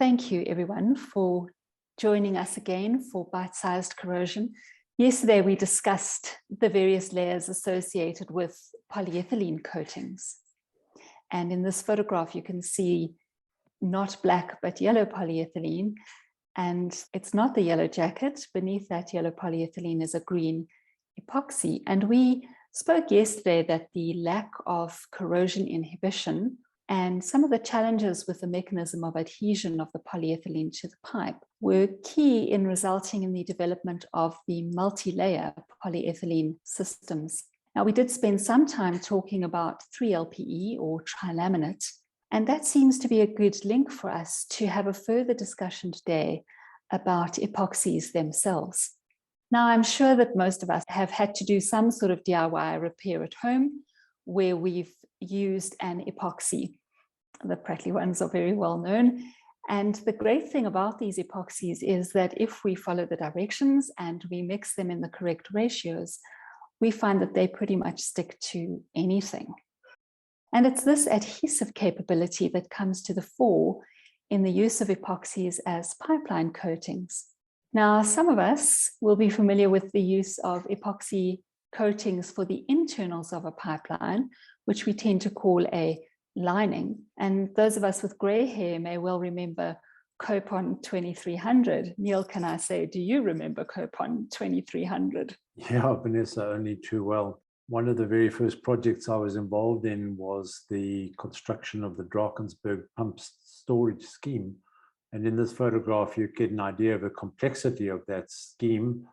Thank you, everyone, for joining us again for Bite-Sized Corrosion. Yesterday, we discussed the various layers associated with polyethylene coatings. And in this photograph, you can see not black, but yellow polyethylene. And it's not the yellow jacket. Beneath that yellow polyethylene is a green epoxy. And we spoke yesterday that the lack of corrosion inhibition and some of the challenges with the mechanism of adhesion of the polyethylene to the pipe were key in resulting in the development of the multi-layer polyethylene systems. Now, we did spend some time talking about 3-LPE or trilaminate, and that seems to be a good link for us to have a further discussion today about epoxies themselves. Now, I'm sure that most of us have had to do some sort of DIY repair at home where we've used an epoxy. The Pratley ones are very well known. And the great thing about these epoxies is that if we follow the directions and we mix them in the correct ratios, we find that they pretty much stick to anything. And it's this adhesive capability that comes to the fore in the use of epoxies as pipeline coatings. Now, some of us will be familiar with the use of epoxy coatings for the internals of a pipeline, which we tend to call a lining. And those of us with gray hair may well remember Copon 2300. Neil, can I say, do you remember Copon 2300? Yeah, Vanessa, only too well. One of the very first projects I was involved in was the construction of the Drakensberg pump storage scheme. And in this photograph, you get an idea of the complexity of that scheme.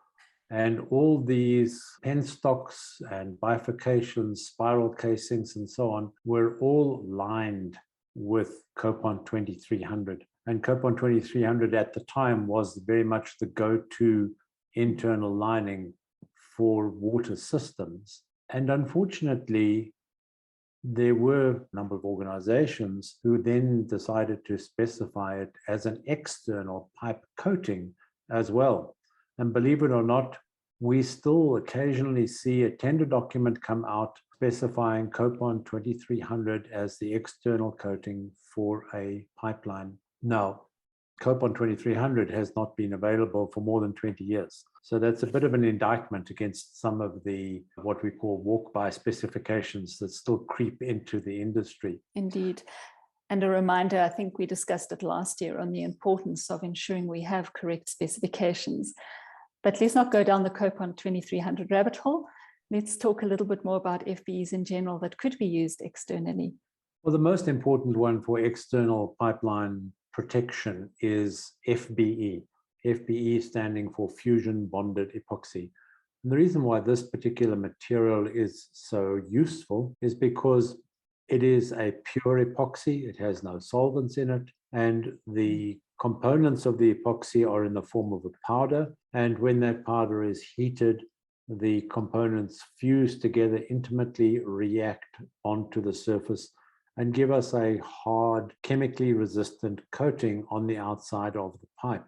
And all these penstocks and bifurcations, spiral casings, and so on, were all lined with Copon 2300. And Copon 2300 at the time was very much the go-to internal lining for water systems. And unfortunately, there were a number of organizations who then decided to specify it as an external pipe coating as well. And believe it or not, we still occasionally see a tender document come out specifying Copon 2300 as the external coating for a pipeline. Now, Copon 2300 has not been available for more than 20 years. So that's a bit of an indictment against some of the, what we call walk-by specifications that still creep into the industry. Indeed. And a reminder, I think we discussed it last year, on the importance of ensuring we have correct specifications. But let's not go down the Copon 2300 rabbit hole. Let's talk a little bit more about FBEs in general that could be used externally. Well, the most important one for external pipeline protection is FBE. FBE standing for fusion bonded epoxy. And the reason why this particular material is so useful is because it is a pure epoxy. It has no solvents in it, and the components of the epoxy are in the form of a powder. And when that powder is heated, the components fuse together intimately, react onto the surface, and give us a hard, chemically resistant coating on the outside of the pipe.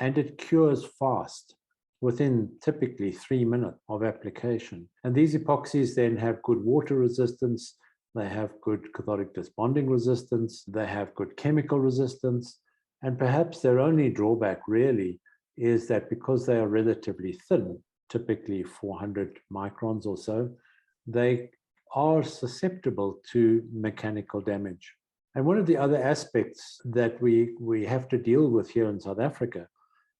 And it cures fast, within typically 3 minutes of application. And these epoxies then have good water resistance, they have good cathodic disbonding resistance, they have good chemical resistance, and perhaps their only drawback really is that because they are relatively thin, typically 400 microns or so, they are susceptible to mechanical damage. And one of the other aspects that we have to deal with here in South Africa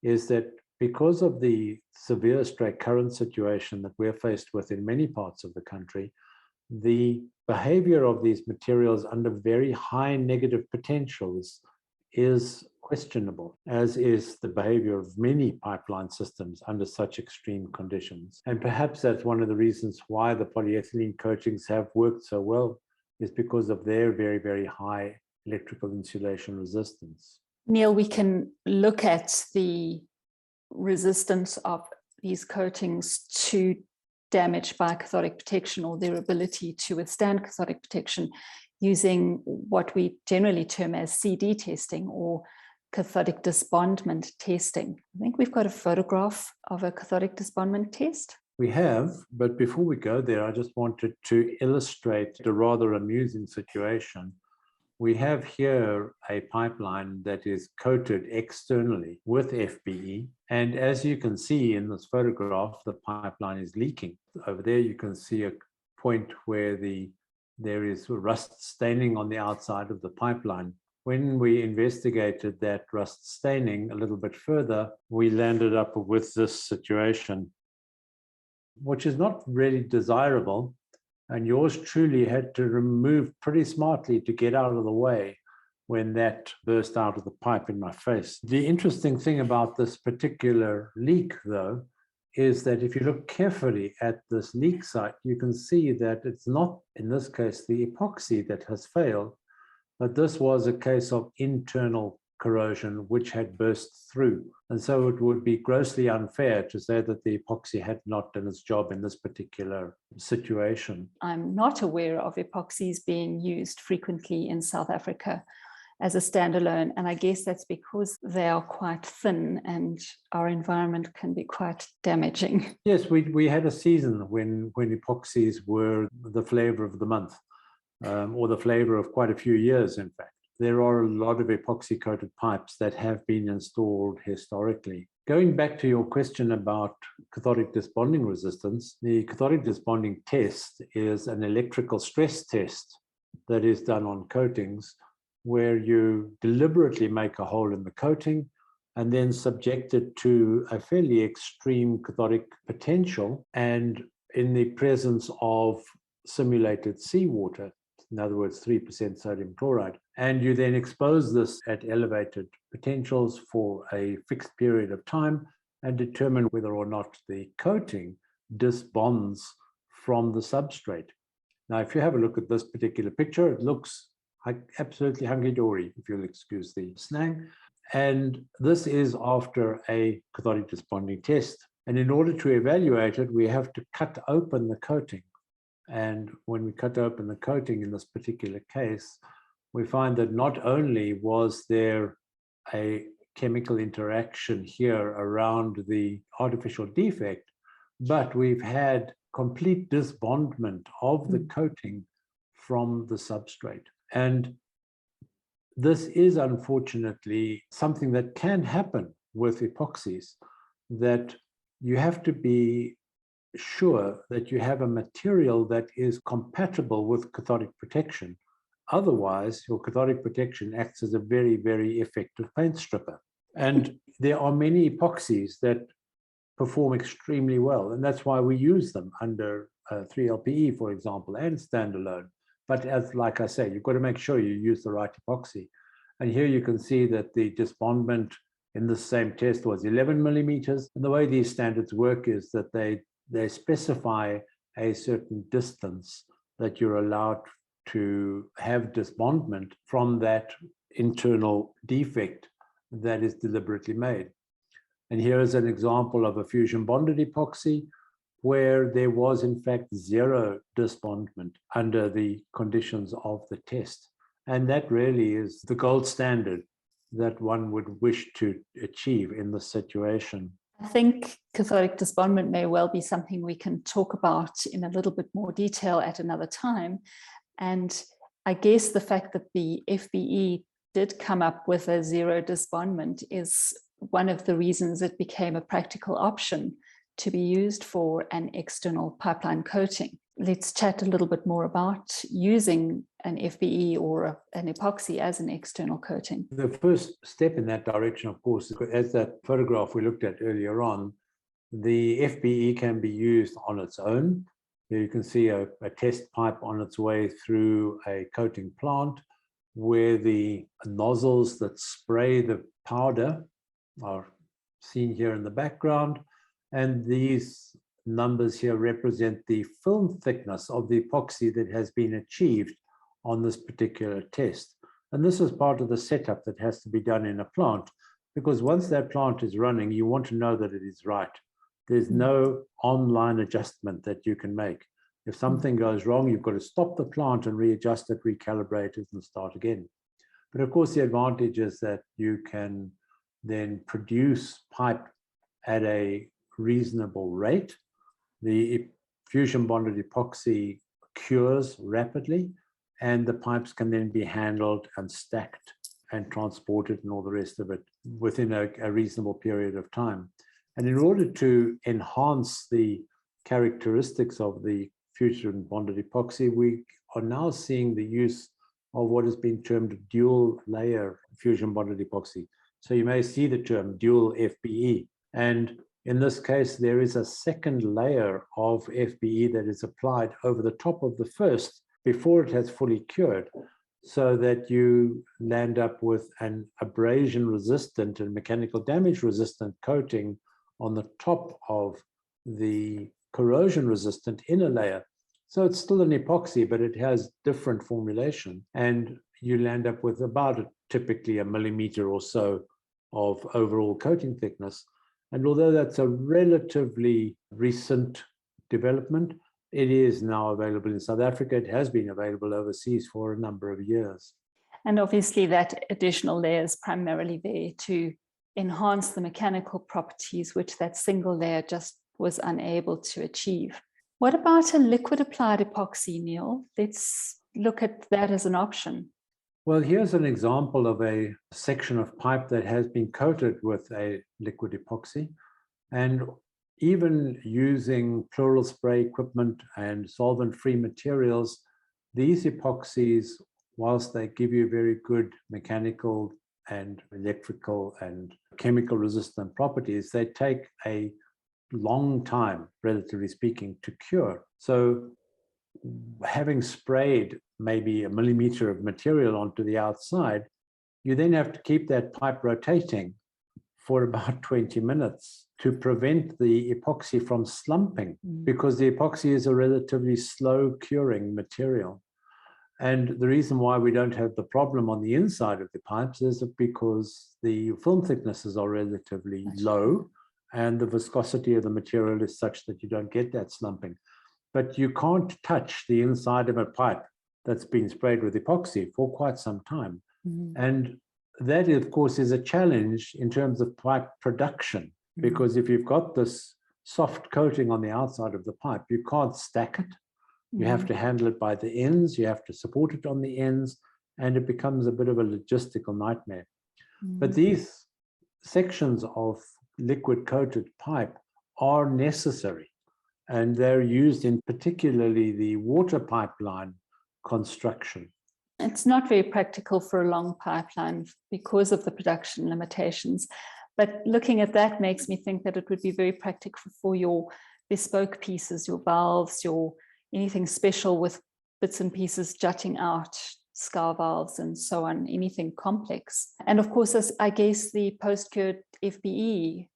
is that because of the severe straight current situation that we're faced with in many parts of the country, the behavior of these materials under very high negative potentials is questionable, as is the behavior of many pipeline systems under such extreme conditions. And perhaps that's one of the reasons why the polyethylene coatings have worked so well, is because of their very, very high electrical insulation resistance. Neil, we can look at the resistance of these coatings to damage by cathodic protection, or their ability to withstand cathodic protection, using what we generally term as CD testing, or cathodic disbondment testing. I think we've got a photograph of a cathodic disbondment test. We have, but before we go there, I just wanted to illustrate a rather amusing situation we have here a pipeline that is coated externally with FBE. And as you can see in this photograph, the pipeline is leaking. Over there, you can see a point where there is rust staining on the outside of the pipeline. When we investigated that rust staining a little bit further, we landed up with this situation, which is not really desirable. And yours truly had to remove pretty smartly to get out of the way when that burst out of the pipe in my face. The interesting thing about this particular leak, though, is that if you look carefully at this leak site, you can see that it's not, in this case, the epoxy that has failed, but this was a case of internal corrosion which had burst through. And so it would be grossly unfair to say that the epoxy had not done its job in this particular situation. I'm not aware of epoxies being used frequently in South Africa as a standalone, and I guess that's because they are quite thin and our environment can be quite damaging. Yes, we had a season when epoxies were the flavor of the month, or the flavor of quite a few years, in fact. There are a lot of epoxy-coated pipes that have been installed historically. Going back to your question about cathodic disbonding resistance, the cathodic disbonding test is an electrical stress test that is done on coatings where you deliberately make a hole in the coating and then subject it to a fairly extreme cathodic potential, and in the presence of simulated seawater, in other words, 3% sodium chloride. And you then expose this at elevated potentials for a fixed period of time and determine whether or not the coating disbonds from the substrate. Now, if you have a look at this particular picture, it looks absolutely hunky-dory, if you'll excuse the slang. And this is after a cathodic disbonding test. And in order to evaluate it, we have to cut open the coating. And when we cut open the coating in this particular case, we find that not only was there a chemical interaction here around the artificial defect, but we've had complete disbondment of the coating from the substrate. And this is unfortunately something that can happen with epoxies, that you have to be sure that you have a material that is compatible with cathodic protection. Otherwise, your cathodic protection acts as a very, very effective paint stripper. And there are many epoxies that perform extremely well, and that's why we use them under 3LPE, for example, and standalone. But as, like I say, you've got to make sure you use the right epoxy. And here you can see that the disbondment in the same test was 11 millimeters. And the way these standards work is that they specify a certain distance that you're allowed to have disbondment from that internal defect that is deliberately made. And here is an example of a fusion bonded epoxy where there was in fact zero disbondment under the conditions of the test. And that really is the gold standard that one would wish to achieve in this situation. I think cathodic disbondment may well be something we can talk about in a little bit more detail at another time. And I guess the fact that the FBE did come up with a zero disbondment is one of the reasons it became a practical option to be used for an external pipeline coating. Let's chat a little bit more about using an FBE or an epoxy as an external coating. The first step in that direction, of course, as that photograph we looked at earlier on, the FBE can be used on its own. Here you can see a test pipe on its way through a coating plant where the nozzles that spray the powder are seen here in the background. And these numbers here represent the film thickness of the epoxy that has been achieved on this particular test. And this is part of the setup that has to be done in a plant, because once that plant is running, you want to know that it is right. There's no online adjustment that you can make. If something goes wrong, you've got to stop the plant and readjust it, recalibrate it, and start again. But of course, the advantage is that you can then produce pipe at a reasonable rate. The fusion bonded epoxy cures rapidly, and the pipes can then be handled and stacked and transported and all the rest of it within a reasonable period of time. And in order to enhance the characteristics of the fusion bonded epoxy, we are now seeing the use of what has been termed dual layer fusion bonded epoxy. So you may see the term dual FBE. And in this case, there is a second layer of FBE that is applied over the top of the first before it has fully cured, so that you land up with an abrasion resistant and mechanical damage resistant coating on the top of the corrosion resistant inner layer. So it's still an epoxy, but it has different formulation, and you land up with about typically 1 millimeter or so of overall coating thickness. And although that's a relatively recent development, it is now available in South Africa. It has been available overseas for a number of years. And obviously that additional layer is primarily there to enhance the mechanical properties, which that single layer just was unable to achieve. What about a liquid applied epoxy, Neil? Let's look at that as an option. Well, here's an example of a section of pipe that has been coated with a liquid epoxy. And even using plural spray equipment and solvent-free materials, these epoxies, whilst they give you very good mechanical and electrical and chemical resistant properties, they take a long time, relatively speaking, to cure. So having sprayed maybe 1 millimeter of material onto the outside, you then have to keep that pipe rotating for about 20 minutes to prevent the epoxy from slumping, because the epoxy is a relatively slow curing material. And the reason why we don't have the problem on the inside of the pipes is because the film thicknesses are relatively low and the viscosity of the material is such that you don't get that slumping. But you can't touch the inside of a pipe that's been sprayed with epoxy for quite some time. And that, of course, is a challenge in terms of pipe production, because if you've got this soft coating on the outside of the pipe, you can't stack it. You have to handle it by the ends, you have to support it on the ends, and it becomes a bit of a logistical nightmare. But these sections of liquid coated pipe are necessary, and they're used in particularly the water pipeline construction. It's not very practical for a long pipeline because of the production limitations. But looking at that makes me think that it would be very practical for your bespoke pieces, your valves, your anything special with bits and pieces jutting out, scour valves and so on, anything complex. And of course, I guess the post-cured FBE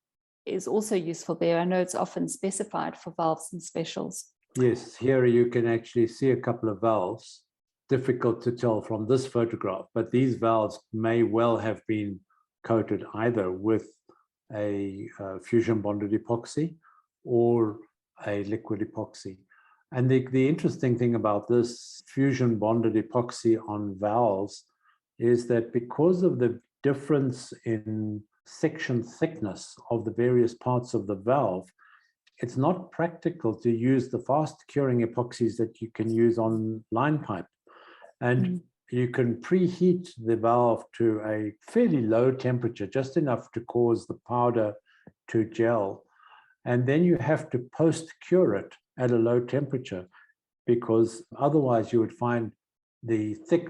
is also useful there. I know it's often specified for valves and specials. Yes, here you can actually see a couple of valves. Difficult to tell from this photograph, but these valves may well have been coated either with a fusion bonded epoxy or a liquid epoxy. And the interesting thing about this fusion bonded epoxy on valves is that because of the difference in section thickness of the various parts of the valve, it's not practical to use the fast curing epoxies that you can use on line pipe. And you can preheat the valve to a fairly low temperature, just enough to cause the powder to gel. And then you have to post-cure it at a low temperature, because otherwise you would find the thick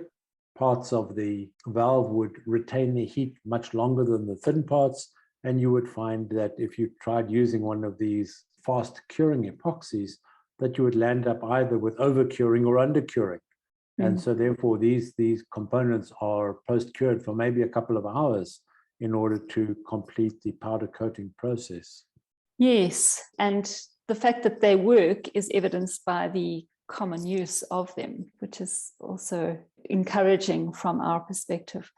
parts of the valve would retain the heat much longer than the thin parts. And you would find that if you tried using one of these fast curing epoxies, that you would land up either with over-curing or under-curing. And so therefore these components are post-cured for maybe a couple of hours in order to complete the powder coating process. Yes, and the fact that they work is evidenced by the common use of them, which is also encouraging from our perspective.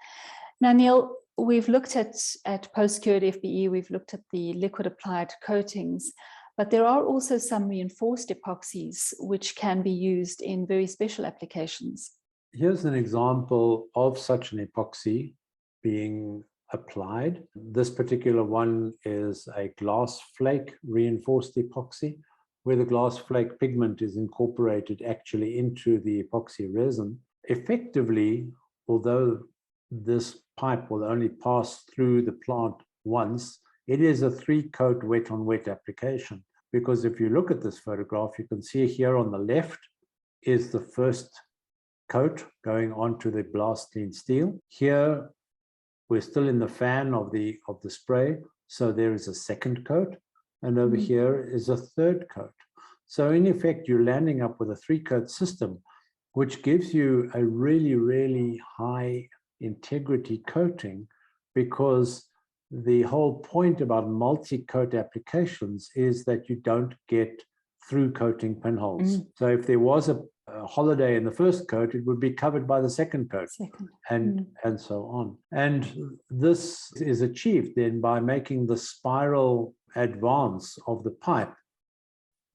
Now, Neil, we've looked at post-cured FBE, we've looked at the liquid applied coatings, but there are also some reinforced epoxies which can be used in very special applications. Here's an example of such an epoxy being applied. This particular one is a glass flake reinforced epoxy, where the glass flake pigment is incorporated actually into the epoxy resin. effectively, although this pipe will only pass through the plant once, it is a 3-coat wet on wet application. Because if you look at this photograph, you can see here on the left is the first coat going onto the blast clean steel. Here we're still in the fan of the spray, so there is a second coat, and over here is a third coat. So in effect, you're landing up with a 3-coat system, which gives you a really, really high integrity coating, because the whole point about multi-coat applications is that you don't get through coating pinholes. So if there was a holiday in the first coat, it would be covered by the second coat, and so on. And this is achieved then by making the spiral advance of the pipe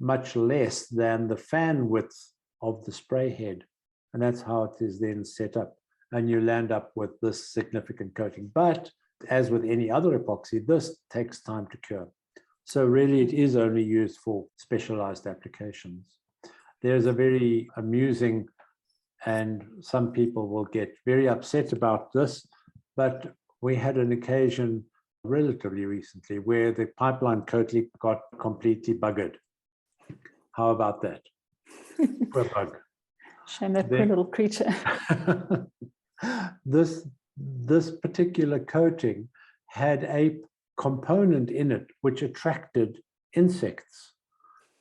much less than the fan width of the spray head. And that's how it is then set up. And you land up with this significant coating. But as with any other epoxy, this takes time to cure. So really it is only used for specialized applications. There's a very amusing, and some people will get very upset about this, but we had an occasion relatively recently where the pipeline coating got completely buggered. How about that? Poor bug. Shame that poor little creature. This particular coating had a component in it which attracted insects.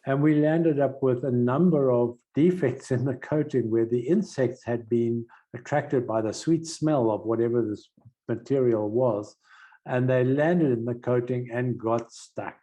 And we landed up with a number of defects in the coating where the insects had been attracted by the sweet smell of whatever this material was. And they landed in the coating and got stuck.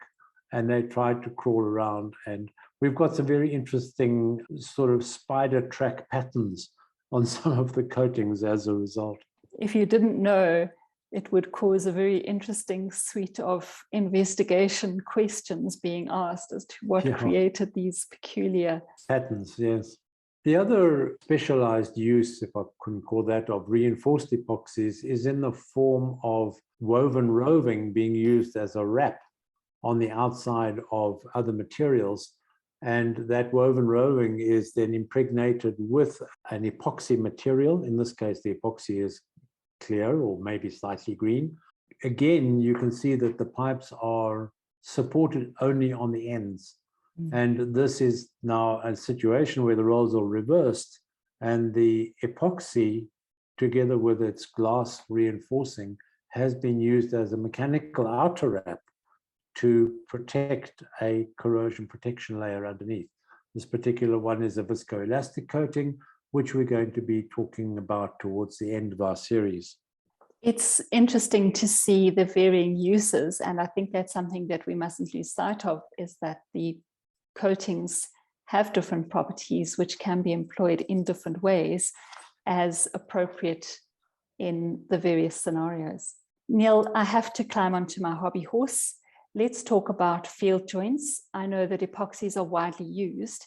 And they tried to crawl around. And we've got some very interesting sort of spider track patterns on some of the coatings as a result. If you didn't know, it would cause a very interesting suite of investigation questions being asked as to what created these peculiar patterns. Yes. The other specialized use, if I couldn't call that, of reinforced epoxies is in the form of woven roving being used as a wrap on the outside of other materials. And that woven roving is then impregnated with an epoxy material. In this case, the epoxy is clear or maybe slightly green. Again, you can see that the pipes are supported only on the ends. And this is now a situation where the roles are reversed, and the epoxy, together with its glass reinforcing, has been used as a mechanical outer wrap to protect a corrosion protection layer underneath. This particular one is a viscoelastic coating, which we're going to be talking about towards the end of our series. It's interesting to see the varying uses, and I think that's something that we mustn't lose sight of, is that the coatings have different properties which can be employed in different ways as appropriate in the various scenarios. Neil, I have to climb onto my hobby horse. Let's talk about field joints. I know that epoxies are widely used,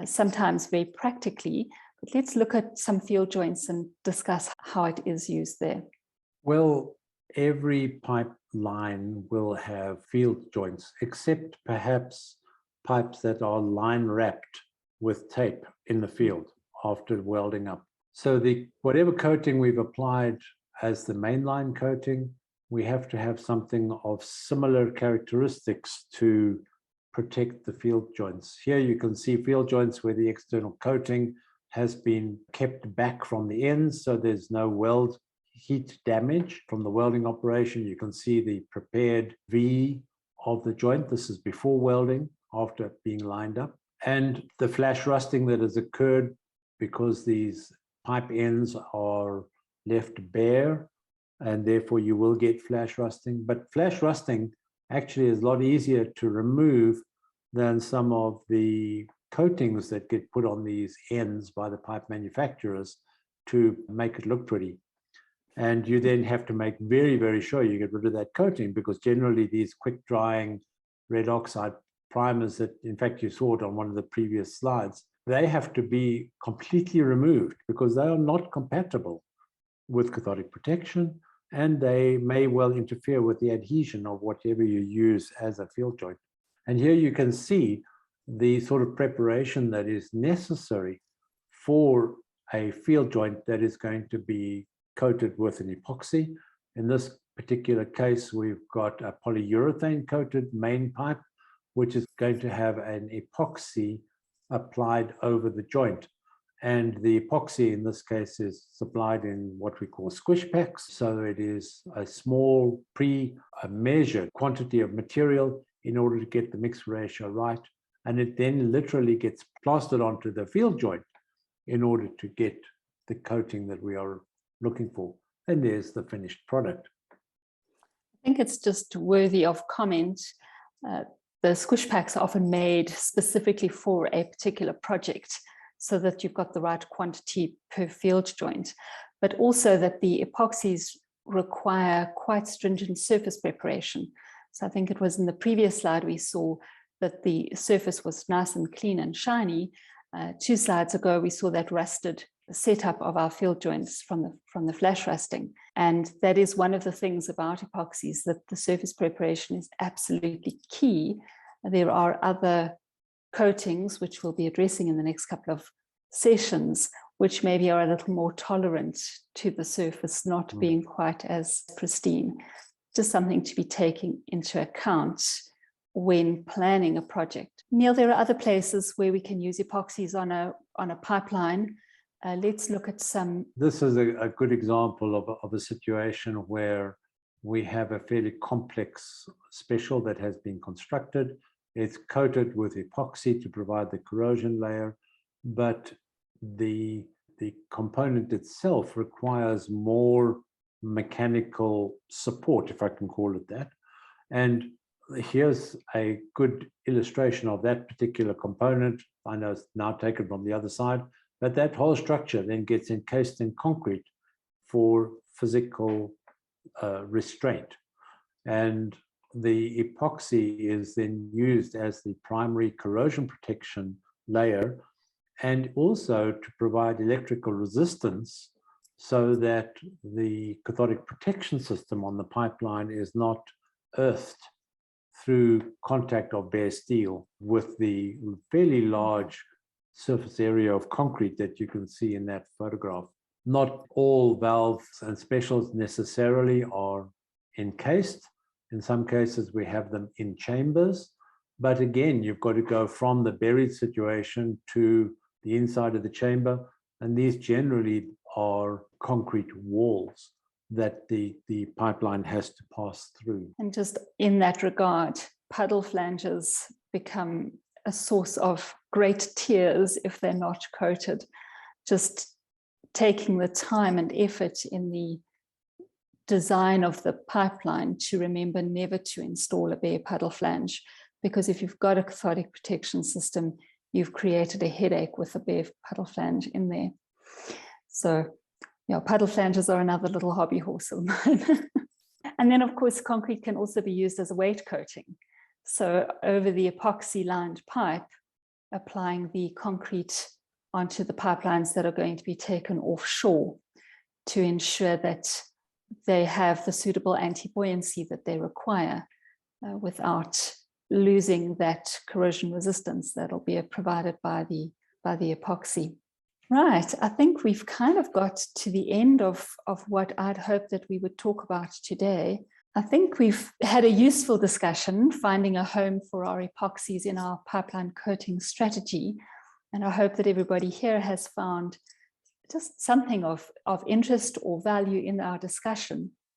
sometimes very practically, but let's look at some field joints and discuss how it is used there. Well, every pipeline will have field joints, except perhaps pipes that are line wrapped with tape in the field after welding up. So whatever coating we've applied as the mainline coating, we have to have something of similar characteristics to protect the field joints. Here you can see field joints where the external coating has been kept back from the ends, so there's no weld heat damage from the welding operation. You can see the prepared V of the joint. This is before welding, after being lined up. And the flash rusting that has occurred because these pipe ends are left bare, and therefore you will get flash rusting. But flash rusting actually is a lot easier to remove than some of the coatings that get put on these ends by the pipe manufacturers to make it look pretty. And you then have to make very, very sure you get rid of that coating, because generally these quick drying red oxide primers that, in fact, you saw it on one of the previous slides, they have to be completely removed because they are not compatible with cathodic protection, and they may well interfere with the adhesion of whatever you use as a field joint. And here you can see the sort of preparation that is necessary for a field joint that is going to be coated with an epoxy. In this particular case, we've got a polyurethane coated main pipe, which is going to have an epoxy applied over the joint. And the epoxy in this case is supplied in what we call squish packs. So it is a small pre-measured quantity of material in order to get the mix ratio right. And it then literally gets plastered onto the field joint in order to get the coating that we are looking for. And there's the finished product. I think it's just worthy of comment. The squish packs are often made specifically for a particular project so that you've got the right quantity per field joint, but also that the epoxies require quite stringent surface preparation. So I think it was in the previous slide we saw that the surface was nice and clean and shiny. 2 slides ago, we saw that rusted setup of our field joints from the flash rusting. And that is one of the things about epoxies, that the surface preparation is absolutely key. There are other coatings, which we'll be addressing in the next couple of sessions, which maybe are a little more tolerant to the surface not being quite as pristine. Just something to be taken into account when planning a project. Neil, there are other places where we can use epoxies on a pipeline. Let's look at some. This is a good example of a situation where we have a fairly complex special that has been constructed. It's coated with epoxy to provide the corrosion layer, but the component itself requires more mechanical support, if I can call it that. And here's a good illustration of that particular component. I know it's now taken from the other side, but that whole structure then gets encased in concrete for physical restraint. And the epoxy is then used as the primary corrosion protection layer, and also to provide electrical resistance so that the cathodic protection system on the pipeline is not earthed through contact of bare steel with the fairly large surface area of concrete that you can see in that photograph. Not all valves and specials necessarily are encased. In some cases, we have them in chambers. But again, you've got to go from the buried situation to the inside of the chamber. And these generally are concrete walls that the pipeline has to pass through. And just in that regard, puddle flanges become a source of great tears if they're not coated. Just taking the time and effort in the design of the pipeline to remember never to install a bare puddle flange, because if you've got a cathodic protection system, you've created a headache with a bare puddle flange in there. So, yeah, puddle flanges are another little hobby horse of mine. And then, of course, concrete can also be used as a weight coating. So over the epoxy lined pipe, applying the concrete onto the pipelines that are going to be taken offshore to ensure that they have the suitable anti-buoyancy that they require without losing that corrosion resistance that'll be provided by the epoxy. Right, I think we've kind of got to the end of what I'd hoped that we would talk about today. I think we've had a useful discussion finding a home for our epoxies in our pipeline coating strategy. And I hope that everybody here has found just something of interest or value in our discussion.